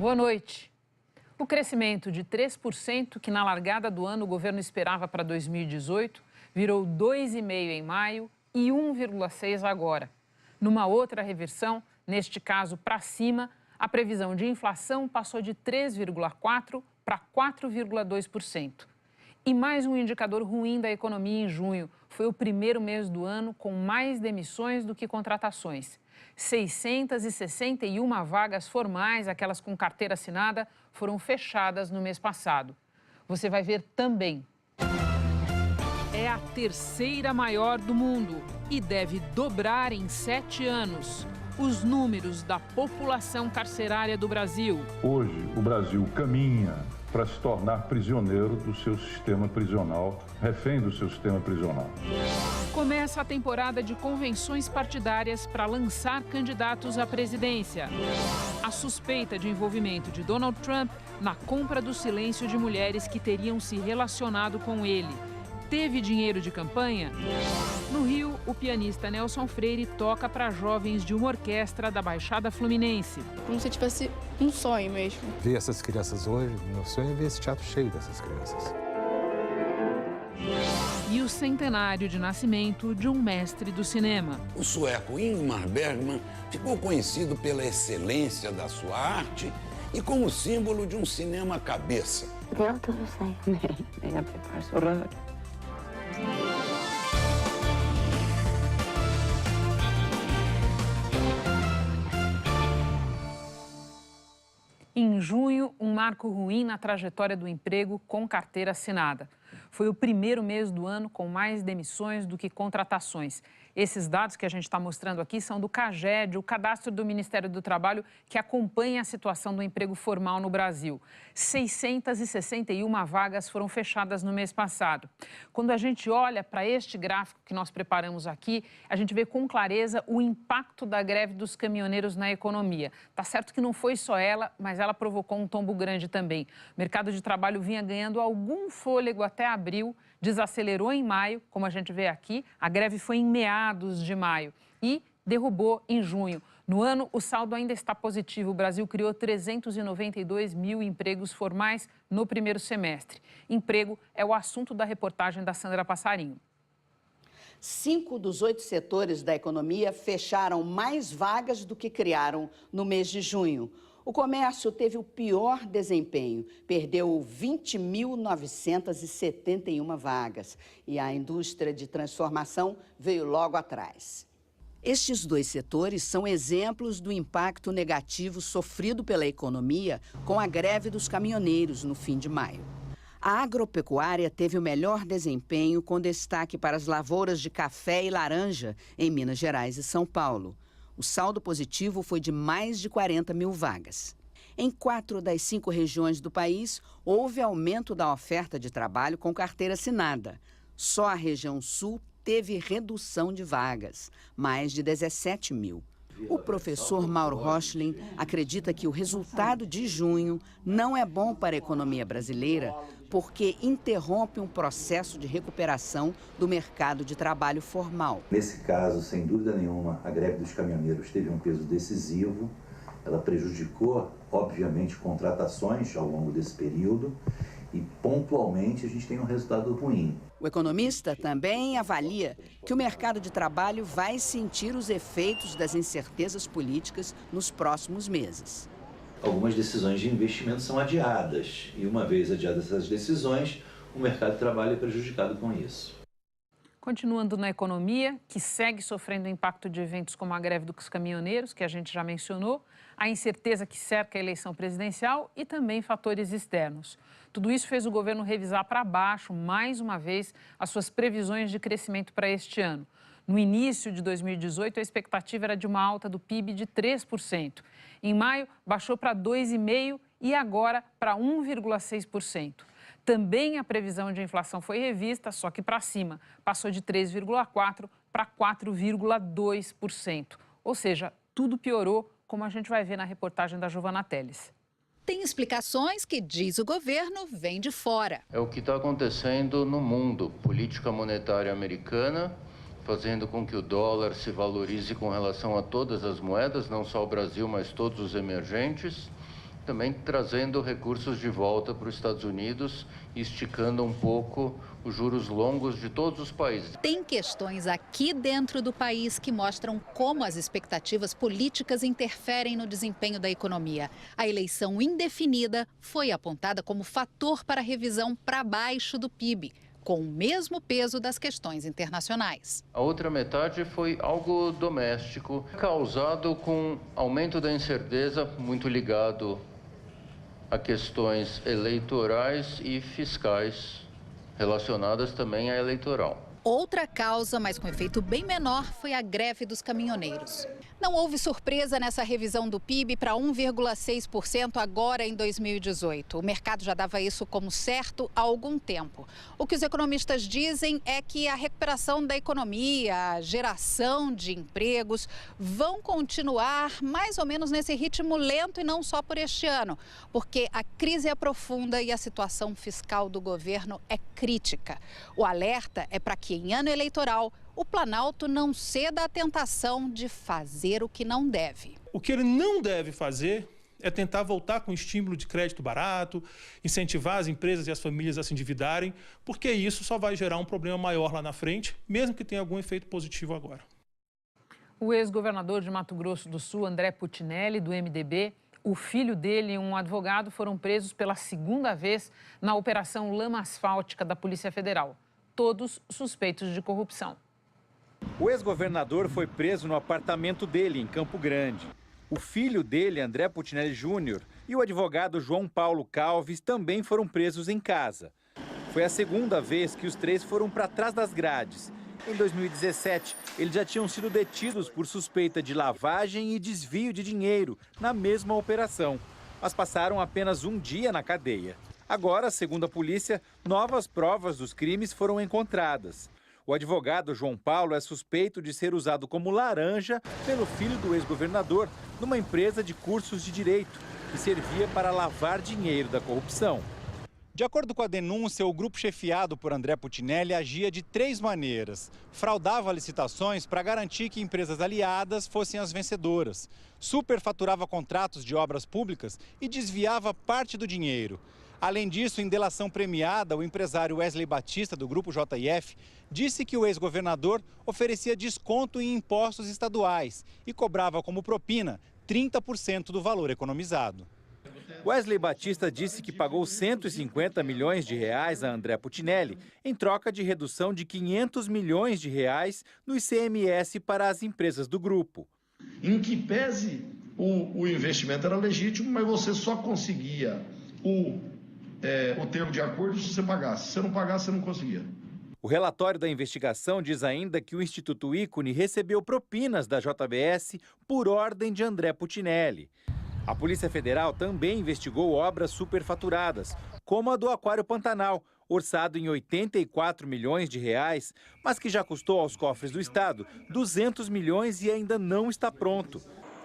Boa noite. O crescimento de 3% que na largada do ano o governo esperava para 2018 virou 2,5% em maio e 1,6% agora. Numa outra reversão, neste caso para cima, a previsão de inflação passou de 3,4% para 4,2%. E mais um indicador ruim da economia em junho. Foi o primeiro mês do ano com mais demissões do que contratações. 661 vagas formais, aquelas com carteira assinada, foram fechadas no mês passado. Você vai ver também. É a terceira maior do mundo e deve dobrar em 7 anos. Os números da população carcerária do Brasil. Hoje, o Brasil caminha para se tornar prisioneiro do seu sistema prisional, refém do seu sistema prisional. Começa a temporada de convenções partidárias para lançar candidatos à presidência. A suspeita de envolvimento de Donald Trump na compra do silêncio de mulheres que teriam se relacionado com ele. Teve dinheiro de campanha? No Rio, o pianista Nelson Freire toca para jovens de uma orquestra da Baixada Fluminense. Como se tivesse um sonho mesmo. Ver essas crianças hoje, meu sonho é ver esse teatro cheio dessas crianças. E o centenário de nascimento de um mestre do cinema. O sueco Ingmar Bergman ficou conhecido pela excelência da sua arte e como símbolo de um cinema cabeça. Em junho, um marco ruim na trajetória do emprego com carteira assinada. Foi o primeiro mês do ano com mais demissões do que contratações. Esses dados que a gente está mostrando aqui são do CAGED, o cadastro do Ministério do Trabalho, que acompanha a situação do emprego formal no Brasil. 661 vagas foram fechadas no mês passado. Quando a gente olha para este gráfico que nós preparamos aqui, a gente vê com clareza o impacto da greve dos caminhoneiros na economia. Tá certo que não foi só ela, mas ela provocou um tombo grande também. O mercado de trabalho vinha ganhando algum fôlego até abril, desacelerou em maio, como a gente vê aqui, a greve foi em meados de maio e derrubou em junho. No ano, o saldo ainda está positivo. O Brasil criou 392 mil empregos formais no primeiro semestre. Emprego é o assunto da reportagem da Sandra Passarinho. 5 dos 8 setores da economia fecharam mais vagas do que criaram no mês de junho. O comércio teve o pior desempenho, perdeu 20.971 vagas e a indústria de transformação veio logo atrás. Estes 2 setores são exemplos do impacto negativo sofrido pela economia com a greve dos caminhoneiros no fim de maio. A agropecuária teve o melhor desempenho, com destaque para as lavouras de café e laranja em Minas Gerais e São Paulo. O saldo positivo foi de mais de 40 mil vagas. Em 4 das 5 regiões do país, houve aumento da oferta de trabalho com carteira assinada. Só a região sul teve redução de vagas, mais de 17 mil. O professor Mauro Rochlin acredita que o resultado de junho não é bom para a economia brasileira porque interrompe um processo de recuperação do mercado de trabalho formal. Nesse caso, sem dúvida nenhuma, a greve dos caminhoneiros teve um peso decisivo. Ela prejudicou, obviamente, contratações ao longo desse período e, pontualmente, a gente tem um resultado ruim. O economista também avalia que o mercado de trabalho vai sentir os efeitos das incertezas políticas nos próximos meses. Algumas decisões de investimento são adiadas e, uma vez adiadas essas decisões, o mercado de trabalho é prejudicado com isso. Continuando na economia, que segue sofrendo o impacto de eventos como a greve dos caminhoneiros, que a gente já mencionou, a incerteza que cerca a eleição presidencial e também fatores externos. Tudo isso fez o governo revisar para baixo, mais uma vez, as suas previsões de crescimento para este ano. No início de 2018, a expectativa era de uma alta do PIB de 3%. Em maio, baixou para 2,5% e agora para 1,6%. Também a previsão de inflação foi revista, só que para cima. Passou de 3,4% para 4,2%. Ou seja, tudo piorou, como a gente vai ver na reportagem da Giovana Teles. Tem explicações que, diz o governo, vêm de fora. É o que está acontecendo no mundo. Política monetária americana, fazendo com que o dólar se valorize com relação a todas as moedas, não só o Brasil, mas todos os emergentes. também trazendo recursos de volta para os Estados Unidos e esticando um pouco os juros longos de todos os países. Tem questões aqui dentro do país que mostram como as expectativas políticas interferem no desempenho da economia. A eleição indefinida foi apontada como fator para a revisão para baixo do PIB, com o mesmo peso das questões internacionais. A outra metade foi algo doméstico, causado com aumento da incerteza, muito ligado a questões eleitorais e fiscais, relacionadas também à eleitoral. Outra causa, mas com efeito bem menor, foi a greve dos caminhoneiros. Não houve surpresa nessa revisão do PIB para 1,6% agora em 2018. O mercado já dava isso como certo há algum tempo. O que os economistas dizem é que a recuperação da economia, a geração de empregos vão continuar mais ou menos nesse ritmo lento e não só por este ano, porque a crise é profunda e a situação fiscal do governo é crítica. O alerta é para que em ano eleitoral o Planalto não ceda à tentação de fazer o que não deve. O que ele não deve fazer é tentar voltar com estímulo de crédito barato, incentivar as empresas e as famílias a se endividarem, porque isso só vai gerar um problema maior lá na frente, mesmo que tenha algum efeito positivo agora. O ex-governador de Mato Grosso do Sul, André Putinelli, do MDB, o filho dele e um advogado foram presos pela segunda vez na Operação Lama Asfáltica da Polícia Federal. Todos suspeitos de corrupção. O ex-governador foi preso no apartamento dele, em Campo Grande. O filho dele, André Putinelli Júnior, e o advogado João Paulo Calves também foram presos em casa. Foi a segunda vez que os três foram para trás das grades. Em 2017, eles já tinham sido detidos por suspeita de lavagem e desvio de dinheiro na mesma operação, mas passaram apenas um dia na cadeia. Agora, segundo a polícia, novas provas dos crimes foram encontradas. O advogado João Paulo é suspeito de ser usado como laranja pelo filho do ex-governador numa empresa de cursos de direito que servia para lavar dinheiro da corrupção. De acordo com a denúncia, o grupo chefiado por André Putinelli agia de 3 maneiras. Fraudava licitações para garantir que empresas aliadas fossem as vencedoras. Superfaturava contratos de obras públicas e desviava parte do dinheiro. Além disso, em delação premiada, o empresário Wesley Batista, do Grupo JF, disse que o ex-governador oferecia desconto em impostos estaduais e cobrava como propina 30% do valor economizado. Wesley Batista disse que pagou 150 milhões de reais a André Putinelli em troca de redução de 500 milhões de reais no ICMS para as empresas do grupo. Em que pese o investimento era legítimo, mas você só conseguia o termo de acordo se você pagasse. Se você não pagasse, você não conseguia. O relatório da investigação diz ainda que o Instituto Ícone recebeu propinas da JBS por ordem de André Putinelli. A Polícia Federal também investigou obras superfaturadas, como a do Aquário Pantanal, orçado em 84 milhões de reais, mas que já custou aos cofres do Estado 200 milhões e ainda não está pronto.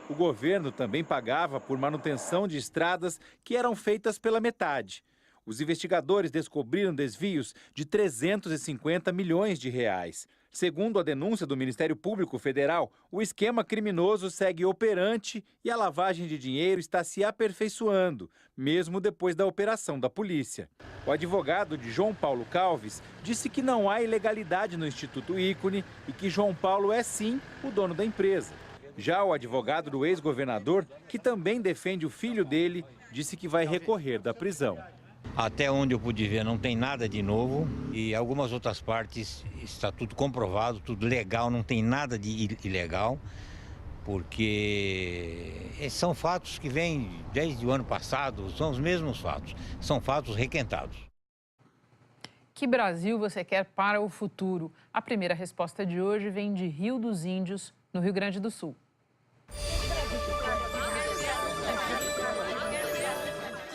O governo também pagava por manutenção de estradas que eram feitas pela metade. Os investigadores descobriram desvios de 350 milhões de reais. Segundo a denúncia do Ministério Público Federal, o esquema criminoso segue operante e a lavagem de dinheiro está se aperfeiçoando, mesmo depois da operação da polícia. O advogado de João Paulo Calves disse que não há ilegalidade no Instituto Ícone e que João Paulo é sim o dono da empresa. Já o advogado do ex-governador, que também defende o filho dele, disse que vai recorrer da prisão. Até onde eu pude ver, não tem nada de novo e algumas outras partes está tudo comprovado, tudo legal, não tem nada de ilegal, porque são fatos que vêm desde o ano passado, são os mesmos fatos, são fatos requentados. Que Brasil você quer para o futuro? A primeira resposta de hoje vem de Rio dos Índios, no Rio Grande do Sul.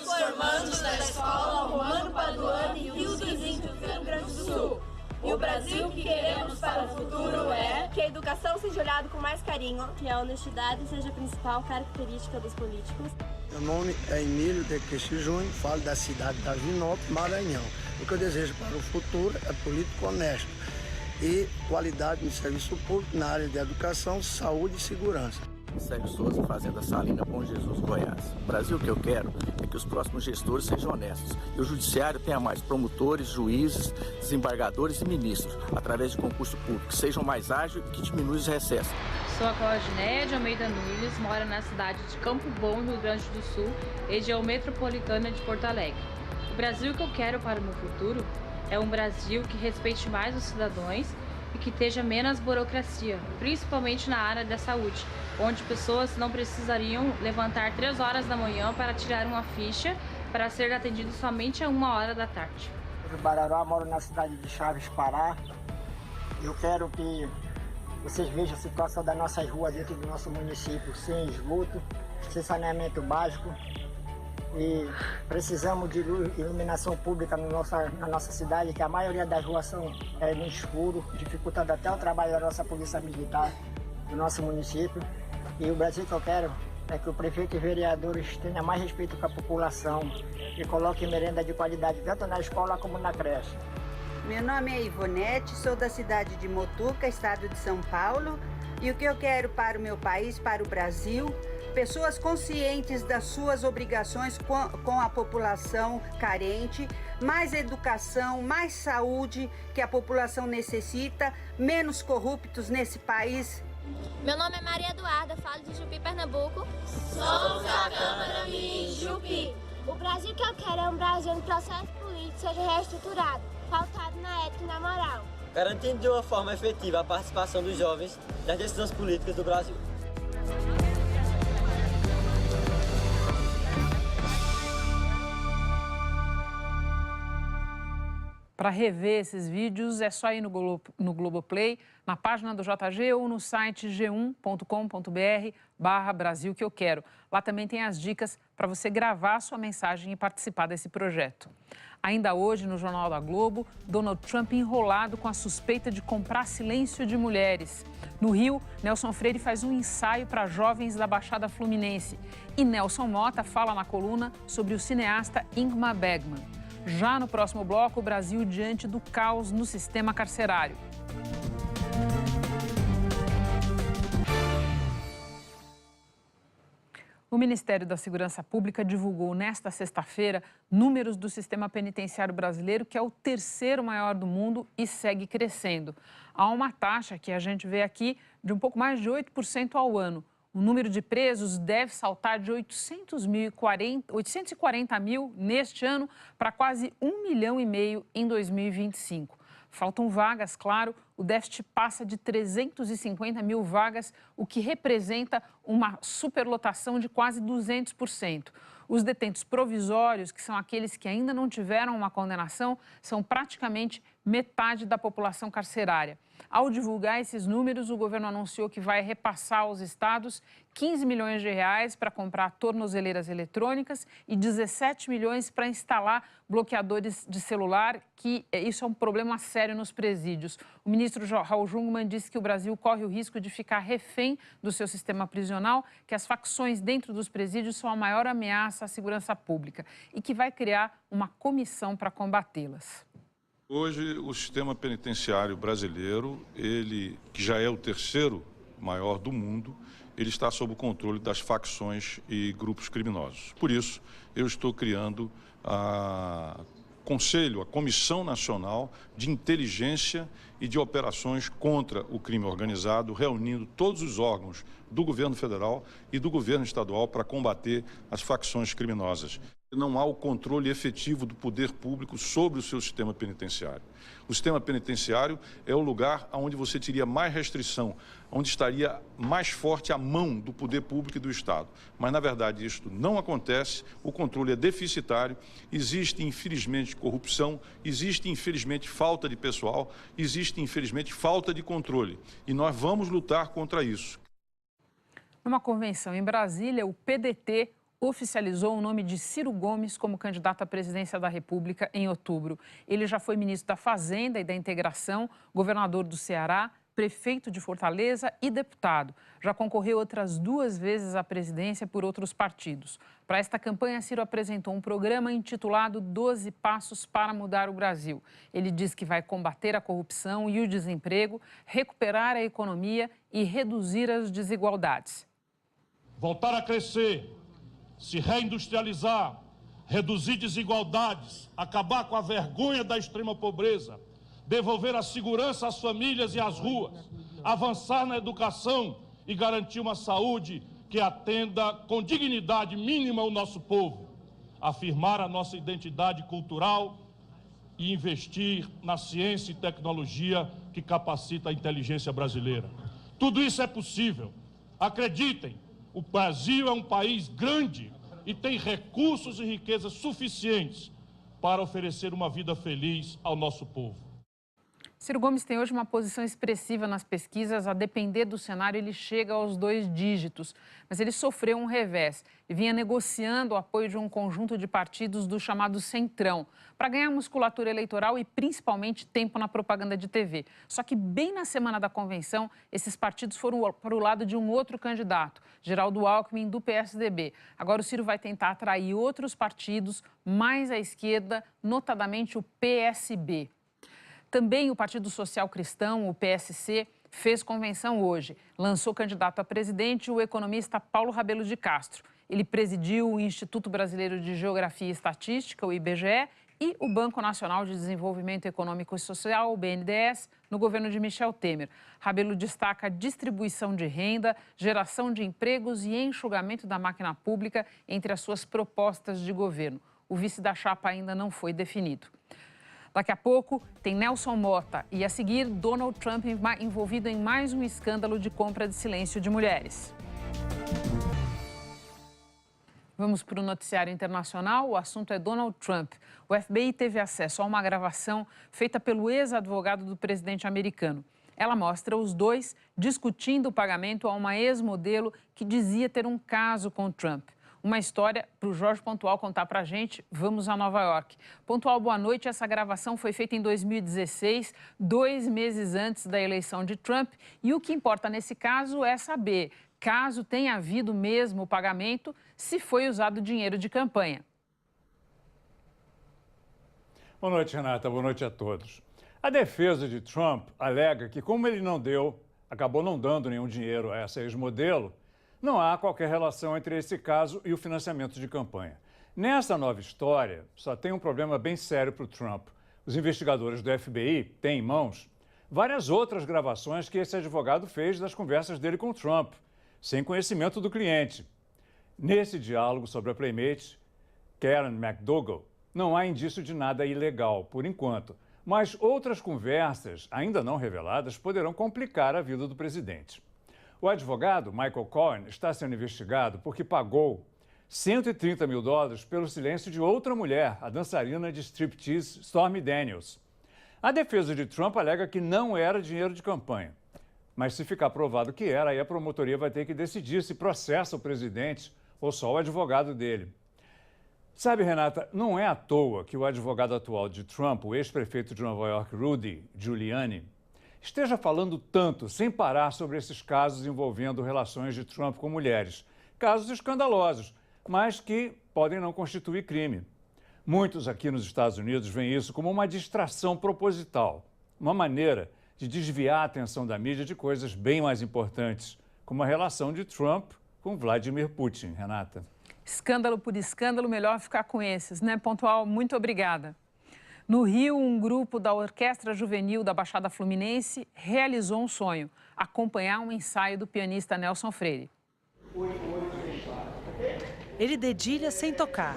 Formandos da Escola Romano Paduano e Rio dos Índios, Rio Grande do Sul. E o Brasil que queremos para o futuro é que a educação seja olhada com mais carinho, que a honestidade seja a principal característica dos políticos. Meu nome é Emílio de Queixo Júnior, falo da cidade da Vinópolis, Maranhão. O que eu desejo para o futuro é político honesto e qualidade no serviço público na área de educação, saúde e segurança. Sérgio Souza, Fazenda Salina, Bom Jesus, Goiás. O Brasil que eu quero é que os próximos gestores sejam honestos e o judiciário tenha mais promotores, juízes, desembargadores e ministros, através de concurso público, que sejam mais ágeis e que diminuam os recessos. Sou a Claudinéia de Almeida Nunes, moro na cidade de Campo Bom, Rio Grande do Sul, região metropolitana de Porto Alegre. O Brasil que eu quero para o meu futuro é um Brasil que respeite mais os cidadãos e que tenha menos burocracia, principalmente na área da saúde, onde pessoas não precisariam levantar 3 horas da manhã para tirar uma ficha para ser atendido somente a 1h da tarde. Eu sou Barará, moro na cidade de Chaves, Pará. Eu quero que vocês vejam a situação das nossas ruas dentro do nosso município, sem esgoto, sem saneamento básico. E precisamos de iluminação pública na nossa cidade, que a maioria das ruas são no escuro, dificultando até o trabalho da nossa polícia militar do nosso município. E o Brasil que eu quero é que o prefeito e vereadores tenham mais respeito com a população e coloquem merenda de qualidade tanto na escola como na creche. Meu nome é Ivonete, sou da cidade de Motuca, estado de São Paulo. E o que eu quero para o meu país, para o Brasil, pessoas conscientes das suas obrigações com a população carente, mais educação, mais saúde que a população necessita, menos corruptos nesse país. Meu nome é Maria Eduarda, falo de Jupi, Pernambuco. Somos a Câmara Mirim Jupi. O Brasil que eu quero é um Brasil onde o processo político seja reestruturado, pautado na ética e na moral, garantindo de uma forma efetiva a participação dos jovens nas decisões políticas do Brasil. Para rever esses vídeos, é só ir no Globoplay, na página do JG ou no site g1.com.br/Brasil que eu quero. Lá também tem as dicas para você gravar a sua mensagem e participar desse projeto. Ainda hoje, no Jornal da Globo, Donald Trump enrolado com a suspeita de comprar silêncio de mulheres. No Rio, Nelson Freire faz um ensaio para jovens da Baixada Fluminense. E Nelson Mota fala na coluna sobre o cineasta Ingmar Bergman. Já no próximo bloco, o Brasil diante do caos no sistema carcerário. O Ministério da Segurança Pública divulgou nesta sexta-feira números do sistema penitenciário brasileiro, que é o terceiro maior do mundo e segue crescendo. Há uma taxa que a gente vê aqui de um pouco mais de 8% ao ano. O número de presos deve saltar de 840 mil neste ano para quase 1,5 milhão em 2025. Faltam vagas, claro, o déficit passa de 350 mil vagas, o que representa uma superlotação de quase 200%. Os detentos provisórios, que são aqueles que ainda não tiveram uma condenação, são praticamente metade da população carcerária. Ao divulgar esses números, o governo anunciou que vai repassar aos estados 15 milhões de reais para comprar tornozeleiras eletrônicas e 17 milhões para instalar bloqueadores de celular, que isso é um problema sério nos presídios. O ministro Raul Jungmann disse que o Brasil corre o risco de ficar refém do seu sistema prisional, que as facções dentro dos presídios são a maior ameaça à segurança pública e que vai criar uma comissão para combatê-las. Hoje, o sistema penitenciário brasileiro, ele, que já é o terceiro maior do mundo, ele está sob o controle das facções e grupos criminosos. Por isso, eu estou criando a Comissão Nacional de Inteligência e de Operações contra o Crime Organizado, reunindo todos os órgãos do governo federal e do governo estadual para combater as facções criminosas. Não há o controle efetivo do poder público sobre o seu sistema penitenciário. O sistema penitenciário é o lugar onde você teria mais restrição, onde estaria mais forte a mão do poder público e do Estado. Mas, na verdade, isto não acontece, o controle é deficitário, existe, infelizmente, corrupção, existe, infelizmente, falta de pessoal, existe, infelizmente, falta de controle. E nós vamos lutar contra isso. Numa convenção em Brasília, o PDT oficializou o nome de Ciro Gomes como candidato à presidência da República em outubro. Ele já foi ministro da Fazenda e da Integração, governador do Ceará, prefeito de Fortaleza e deputado. Já concorreu outras 2 vezes à presidência por outros partidos. Para esta campanha, Ciro apresentou um programa intitulado 12 Passos para Mudar o Brasil. Ele diz que vai combater a corrupção e o desemprego, recuperar a economia e reduzir as desigualdades. voltar a crescer, se reindustrializar, reduzir desigualdades, acabar com a vergonha da extrema pobreza, devolver a segurança às famílias e às ruas, avançar na educação e garantir uma saúde que atenda com dignidade mínima o nosso povo, afirmar a nossa identidade cultural e investir na ciência e tecnologia que capacita a inteligência brasileira. Tudo isso é possível. Acreditem, o Brasil é um país grande e tem recursos e riquezas suficientes para oferecer uma vida feliz ao nosso povo. Ciro Gomes tem hoje uma posição expressiva nas pesquisas. A depender do cenário, ele chega aos 2 dígitos. Mas ele sofreu um revés e vinha negociando o apoio de um conjunto de partidos do chamado Centrão para ganhar musculatura eleitoral e, principalmente, tempo na propaganda de TV. Só que, bem na semana da convenção, esses partidos foram para o lado de um outro candidato, Geraldo Alckmin, do PSDB. Agora, o Ciro vai tentar atrair outros partidos mais à esquerda, notadamente o PSB. Também o Partido Social Cristão, o PSC, fez convenção hoje. Lançou candidato a presidente o economista Paulo Rabelo de Castro. Ele presidiu o Instituto Brasileiro de Geografia e Estatística, o IBGE, e o Banco Nacional de Desenvolvimento Econômico e Social, o BNDES, no governo de Michel Temer. Rabelo destaca a distribuição de renda, geração de empregos e enxugamento da máquina pública entre as suas propostas de governo. O vice da chapa ainda não foi definido. Daqui a pouco tem Nelson Motta e, a seguir, Donald Trump envolvido em mais um escândalo de compra de silêncio de mulheres. Vamos para o noticiário internacional. O assunto é Donald Trump. O FBI teve acesso a uma gravação feita pelo ex-advogado do presidente americano. Ela mostra os dois discutindo o pagamento a uma ex-modelo que dizia ter um caso com Trump. Uma história para o Jorge Pontual contar para a gente. Vamos a Nova York. Pontual, boa noite. Essa gravação foi feita em 2016, 2 meses antes da eleição de Trump. E o que importa nesse caso é saber, caso tenha havido mesmo o pagamento, se foi usado dinheiro de campanha. Boa noite, Renata. Boa noite a todos. A defesa de Trump alega que, como ele acabou não dando nenhum dinheiro a essa ex-modelo, não há qualquer relação entre esse caso e o financiamento de campanha. Nessa nova história, só tem um problema bem sério para o Trump. Os investigadores do FBI têm em mãos várias outras gravações que esse advogado fez das conversas dele com o Trump, sem conhecimento do cliente. Nesse diálogo sobre a Playmate, Karen McDougal, não há indício de nada ilegal, por enquanto, mas outras conversas, ainda não reveladas, poderão complicar a vida do presidente. O advogado, Michael Cohen, está sendo investigado porque pagou $130 mil pelo silêncio de outra mulher, a dançarina de striptease Stormy Daniels. A defesa de Trump alega que não era dinheiro de campanha. Mas se ficar provado que era, aí a promotoria vai ter que decidir se processa o presidente ou só o advogado dele. Sabe, Renata, não é à toa que o advogado atual de Trump, o ex-prefeito de Nova York, Rudy Giuliani, esteja falando tanto, sem parar, sobre esses casos envolvendo relações de Trump com mulheres. Casos escandalosos, mas que podem não constituir crime. Muitos aqui nos Estados Unidos veem isso como uma distração proposital, uma maneira de desviar a atenção da mídia de coisas bem mais importantes, como a relação de Trump com Vladimir Putin. Renata. Escândalo por escândalo, melhor ficar com esses, né? Pontual, muito obrigada. No Rio, um grupo da Orquestra Juvenil da Baixada Fluminense realizou um sonho: acompanhar um ensaio do pianista Nelson Freire. Ele dedilha sem tocar,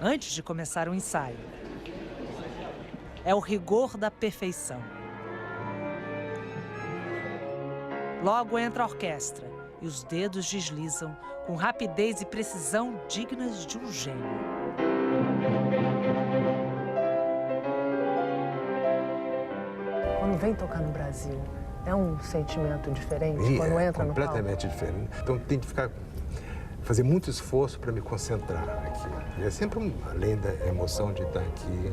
antes de começar o ensaio. É o rigor da perfeição. Logo entra a orquestra e os dedos deslizam com rapidez e precisão dignas de um gênio. Quando vem tocar no Brasil, é um sentimento diferente quando entra no palco? Completamente diferente. Então tem que fazer muito esforço para me concentrar aqui. E é sempre além da emoção de estar aqui,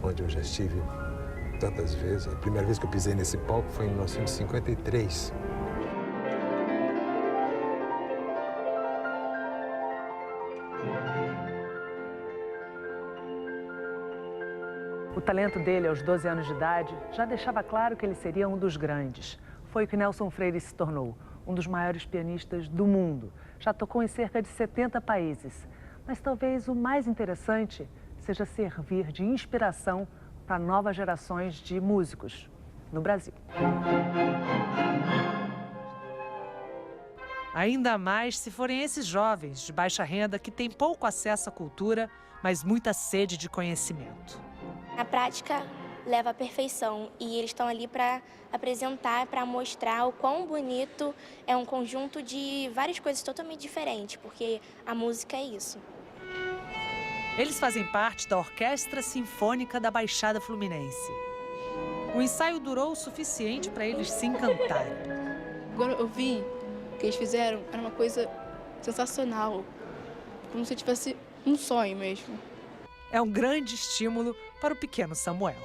onde eu já estive tantas vezes. A primeira vez que eu pisei nesse palco foi em 1953. O talento dele, aos 12 anos de idade, já deixava claro que ele seria um dos grandes. Foi o que Nelson Freire se tornou, um dos maiores pianistas do mundo. Já tocou em cerca de 70 países. Mas talvez o mais interessante seja servir de inspiração para novas gerações de músicos no Brasil. Ainda mais se forem esses jovens de baixa renda que têm pouco acesso à cultura, mas muita sede de conhecimento. A prática leva à perfeição e eles estão ali para apresentar, para mostrar o quão bonito é um conjunto de várias coisas totalmente diferentes, porque a música é isso. Eles fazem parte da Orquestra Sinfônica da Baixada Fluminense. O ensaio durou o suficiente para eles se encantarem. Quando eu vi o que eles fizeram, era uma coisa sensacional, como se tivesse um sonho mesmo. É um grande estímulo para o pequeno Samuel.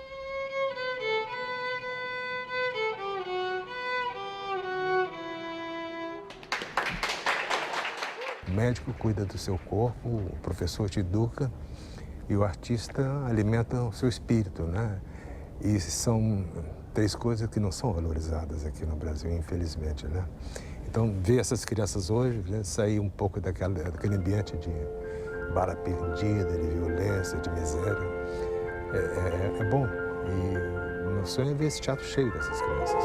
O médico cuida do seu corpo, o professor te educa e o artista alimenta o seu espírito, né? E são três coisas que não são valorizadas aqui no Brasil, infelizmente, né? Então, ver essas crianças hoje, né, sair um pouco daquele ambiente de bala perdida, de violência, de miséria, é bom. E o meu sonho é ver esse teatro cheio dessas crianças.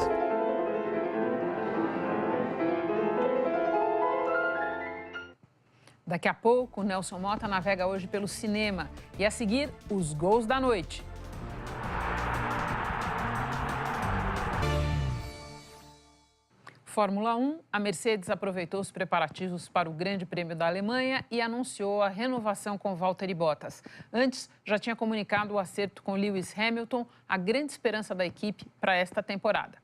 Daqui a pouco, Nelson Motta navega hoje pelo cinema. E a seguir, os gols da noite. Fórmula 1, a Mercedes aproveitou os preparativos para o Grande Prêmio da Alemanha e anunciou a renovação com Valtteri Bottas. Antes, já tinha comunicado o acerto com Lewis Hamilton, a grande esperança da equipe para esta temporada.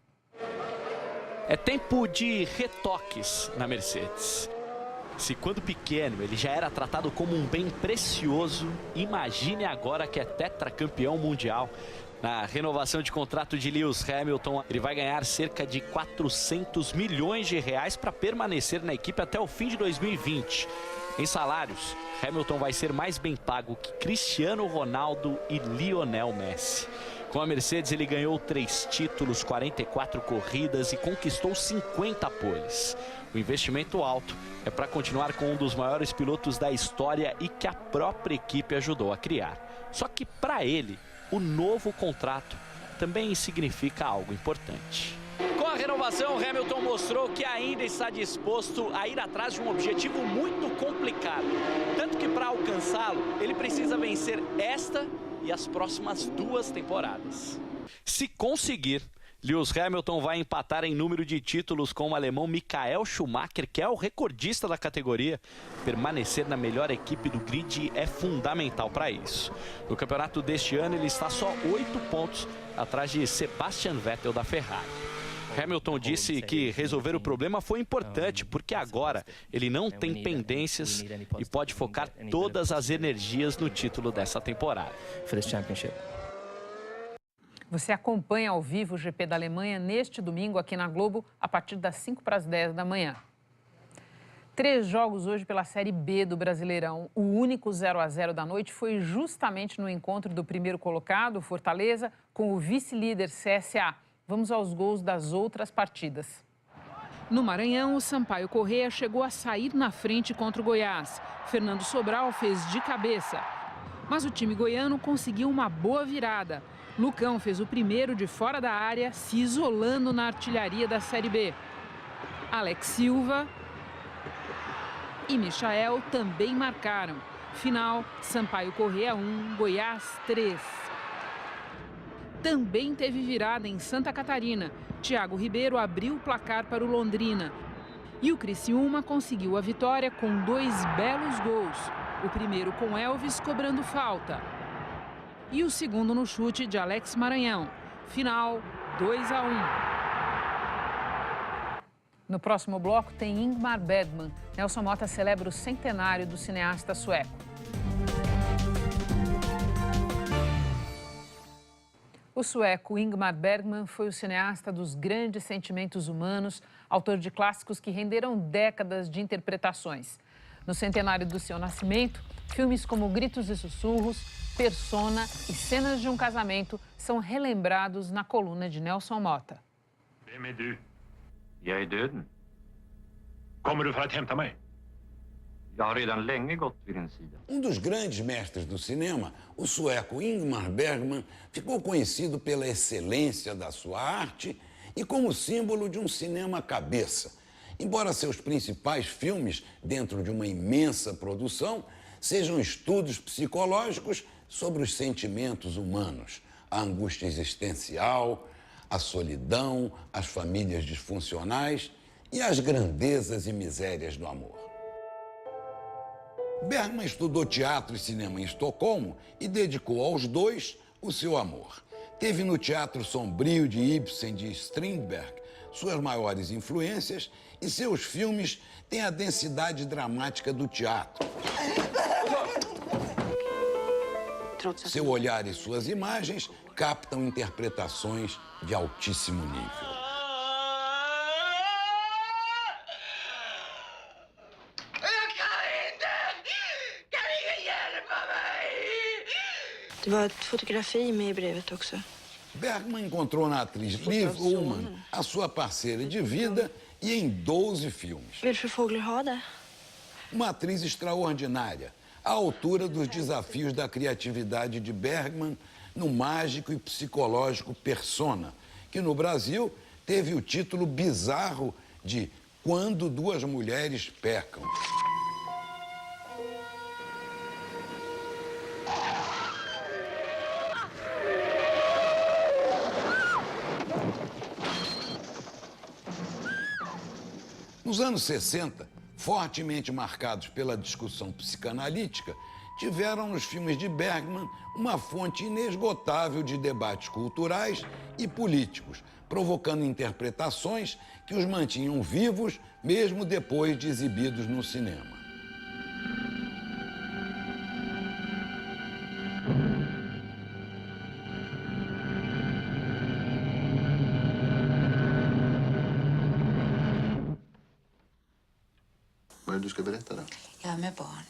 É tempo de retoques na Mercedes. Se quando pequeno ele já era tratado como um bem precioso, imagine agora que é tetracampeão mundial. Na renovação de contrato de Lewis Hamilton, ele vai ganhar cerca de 400 milhões de reais para permanecer na equipe até o fim de 2020. Em salários, Hamilton vai ser mais bem pago que Cristiano Ronaldo e Lionel Messi. Com a Mercedes, ele ganhou 3 títulos, 44 corridas e conquistou 50 poles. O investimento alto é para continuar com um dos maiores pilotos da história e que a própria equipe ajudou a criar. Só que para ele, o novo contrato também significa algo importante. Com a renovação, Hamilton mostrou que ainda está disposto a ir atrás de um objetivo muito complicado. Tanto que para alcançá-lo, ele precisa vencer esta e as próximas 2 temporadas. Se conseguir, Lewis Hamilton vai empatar em número de títulos com o alemão Michael Schumacher, que é o recordista da categoria. Permanecer na melhor equipe do grid é fundamental para isso. No campeonato deste ano, ele está só 8 pontos atrás de Sebastian Vettel da Ferrari. Hamilton disse que resolver o problema foi importante, porque agora ele não tem pendências e pode focar todas as energias no título dessa temporada. Você acompanha ao vivo o GP da Alemanha neste domingo aqui na Globo, a partir das 5:10 da manhã. 3 jogos hoje pela Série B do Brasileirão. O único 0-0 da noite foi justamente no encontro do primeiro colocado, Fortaleza, com o vice-líder CSA. Vamos aos gols das outras partidas. No Maranhão, o Sampaio Corrêa chegou a sair na frente contra o Goiás. Fernando Sobral fez de cabeça. Mas o time goiano conseguiu uma boa virada. Lucão fez o primeiro de fora da área, se isolando na artilharia da Série B. Alex Silva e Michael também marcaram. Final, Sampaio Corrêa 1, Goiás 3. Também teve virada em Santa Catarina. Thiago Ribeiro abriu o placar para o Londrina. E o Criciúma conseguiu a vitória com 2 belos gols. O primeiro com Elvis cobrando falta. E o segundo no chute de Alex Maranhão. Final, 2-1. No próximo bloco tem Ingmar Bergman. Nelson Motta celebra o centenário do cineasta sueco. O sueco Ingmar Bergman foi o cineasta dos grandes sentimentos humanos, autor de clássicos que renderam décadas de interpretações. No centenário do seu nascimento, filmes como Gritos e Sussurros, Persona e Cenas de um Casamento são relembrados na coluna de Nelson Motta. Hvem er du? Jeg er døden. Kommer du för att hämta mig? Jag har redan länge gått vid din sida. Dos grandes mestres do cinema, o sueco Ingmar Bergman ficou conhecido pela excelência da sua arte e como símbolo de cinema cabeça. Embora seus principais filmes, dentro de uma imensa produção, sejam estudos psicológicos sobre os sentimentos humanos, a angústia existencial, a solidão, as famílias disfuncionais e as grandezas e misérias do amor. Bergman estudou teatro e cinema em Estocolmo e dedicou aos dois o seu amor. Teve no Teatro Sombrio de Ibsen de Strindberg suas maiores influências e seus filmes têm a densidade dramática do teatro. Seu olhar e suas imagens captam interpretações de altíssimo nível. Det var ett fotografi med i brevet också. Bergman encontrou na atriz Liv Ullmann a sua parceira de vida e em 12 filmes. Vilka fåglar har det? Uma atriz extraordinária, à altura dos desafios da criatividade de Bergman no mágico e psicológico Persona, que no Brasil teve o título bizarro de Quando Duas Mulheres Pecam. Nos anos 60, fortemente marcados pela discussão psicanalítica, tiveram nos filmes de Bergman uma fonte inesgotável de debates culturais e políticos, provocando interpretações que os mantinham vivos mesmo depois de exibidos no cinema. Vad är det du ska berätta då? Jag är med barn.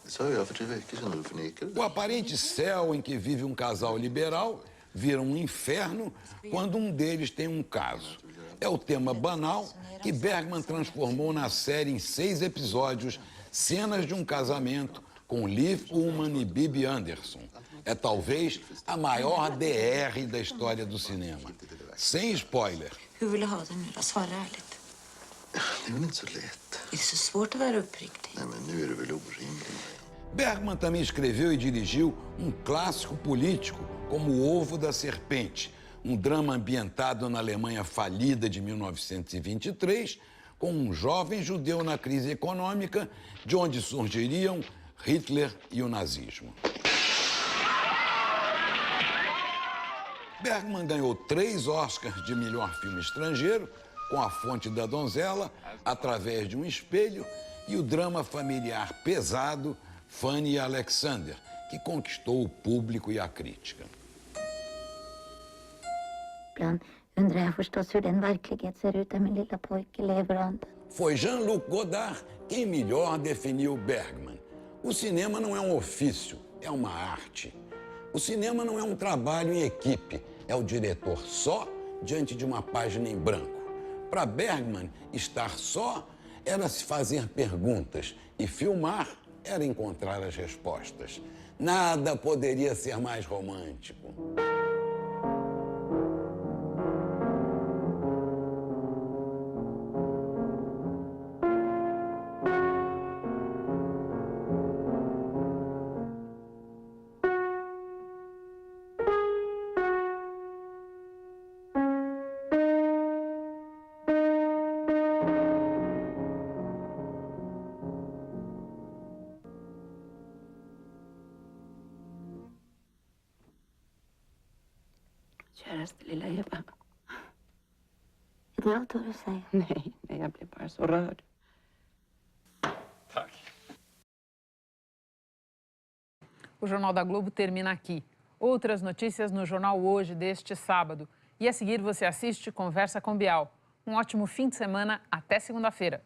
Det sa jag för 3 veckor sedan och du förnekade det. O aparente céu em que vive um casal liberal vira um inferno quando um deles tem um caso. É o tema banal que Bergman transformou na série em 6 episódios, Cenas de um Casamento, com Liv Ullmann e Bibi Andersson. É talvez a maior DR da história do cinema. Sem spoiler. Hur vill du ha det nu då? Svara ärligt. Det är väl inte så lätt. Är det så svårt att vara uppriktig? Nej, men nu är det väl orimligt. Bergman também escreveu e dirigiu um clássico político como O Ovo da Serpente, um drama ambientado na Alemanha falida de 1923, com um jovem judeu na crise econômica, de onde surgiriam Hitler e o nazismo. Bergman ganhou 3 Oscars de melhor filme estrangeiro, com A Fonte da Donzela, Através de um Espelho e o drama familiar pesado Fanny e Alexander, que conquistou o público e a crítica. Ibland undrar jag förstås hur den verklighet ser ut där min lilla pojke lever och andas. Foi Jean-Luc Godard quem melhor definiu Bergman. O cinema não é um ofício, é uma arte. O cinema não é um trabalho em equipe, é o diretor só diante de uma página em branco. Para Bergman, estar só era se fazer perguntas e filmar era encontrar as respostas. Nada poderia ser mais romântico. Käraste lilla Eva. Är det allt du säger? Nej, jag blir bara så rörd. O Jornal da Globo termina aqui. Outras notícias no Jornal Hoje deste sábado. E a seguir você assiste Conversa com Bial. Um ótimo fim de semana. Até segunda-feira.